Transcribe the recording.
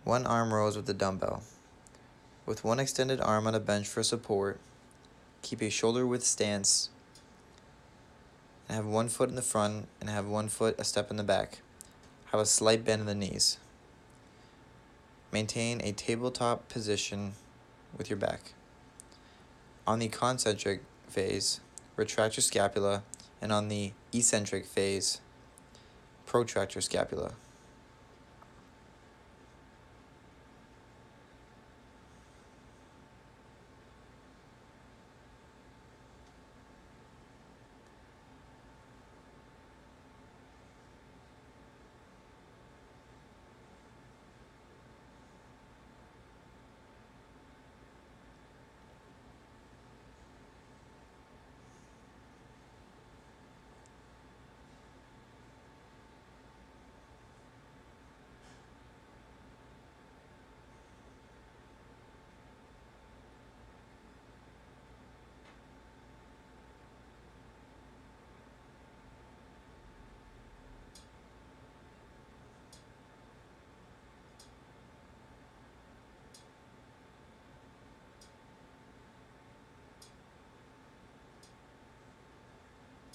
1 arm rows with the dumbbell. With one extended arm on a bench for support, keep a shoulder width stance and have one foot in the front and have one foot a step in the back. Have a slight bend in the knees. Maintain a tabletop position with your back. On the concentric phase, retract your scapula, and on the eccentric phase, protract your scapula.